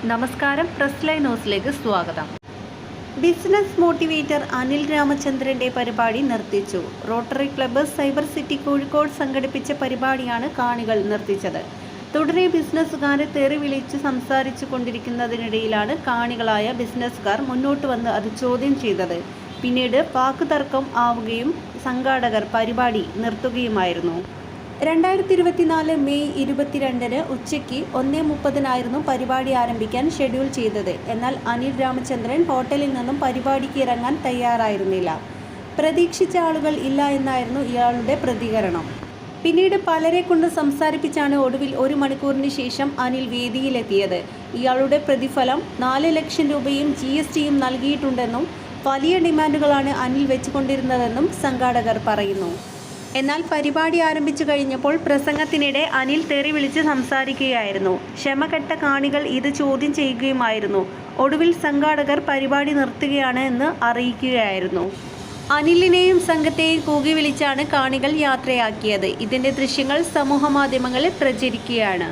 നമസ്കാരം, press line ന്യൂസിലേക്ക് സ്വാഗതം. ബിസിനസ് മോട്ടിവേറ്റർ അനിൽ രാമചന്ദ്രന്റെ പരിപാടി നിർത്തിച്ചു. Rotary club cyber city Kozhikode സംഘടിപ്പിച്ച പരിപാടിയാണ് കാണികൾ നിർത്തിച്ചത്. തുടരെ ബിസിനസ്സുകാരെ തെറി വിളിച്ച് സംസാരിച്ചു കൊണ്ടിരിക്കുന്നതിനിടയിലാണ് കാണികളായ ബിസിനസ്സുകാർ മുന്നോട്ട് വന്ന് അത് ചോദ്യം ചെയ്തത്. പിന്നീട് വാക്കുതർക്കം ആവുകയും സംഘാടകർ പരിപാടി നിർത്തുകയുമായിരുന്നു. 2024 മെയ് 22 ഉച്ചയ്ക്ക് 1:30 പരിപാടി ആരംഭിക്കാൻ ഷെഡ്യൂൾ ചെയ്തത്. എന്നാൽ അനിൽ രാമചന്ദ്രൻ ഹോട്ടലിൽ നിന്നും പരിപാടിക്ക് ഇറങ്ങാൻ തയ്യാറായിരുന്നില്ല. പ്രതീക്ഷിച്ച ആളുകൾ ഇല്ല എന്നായിരുന്നു ഇയാളുടെ പ്രതികരണം. പിന്നീട് പലരെ കൊണ്ട് സംസാരിപ്പിച്ചാണ് ഒടുവിൽ 1 മണിക്കൂറിന് ശേഷം അനിൽ വേദിയിലെത്തിയത്. ഇയാളുടെ പ്രതിഫലം 4 ലക്ഷം രൂപയും GSTയും നൽകിയിട്ടുണ്ടെന്നും വലിയ ഡിമാൻഡുകളാണ് അനിൽ വെച്ചുകൊണ്ടിരുന്നതെന്നും സംഘാടകർ പറയുന്നു. എന്നാൽ പരിപാടി ആരംഭിച്ചു കഴിഞ്ഞപ്പോൾ പ്രസംഗത്തിനിടെ അനിൽ തെറി വിളിച്ച് സംസാരിക്കുകയായിരുന്നു. ക്ഷമകെട്ട കാണികൾ ഇത് ചോദ്യം ചെയ്യുകയുമായിരുന്നു. ഒടുവിൽ സംഘാടകർ പരിപാടി നിർത്തുകയാണ് എന്ന് അറിയിക്കുകയായിരുന്നു. അനിലിനെയും സംഘത്തെയും കൂകി വിളിച്ചാണ് കാണികൾ യാത്രയാക്കിയത്. ഇതിന്റെ ദൃശ്യങ്ങൾ സമൂഹമാധ്യമങ്ങളിൽ പ്രചരിക്കുകയാണ്.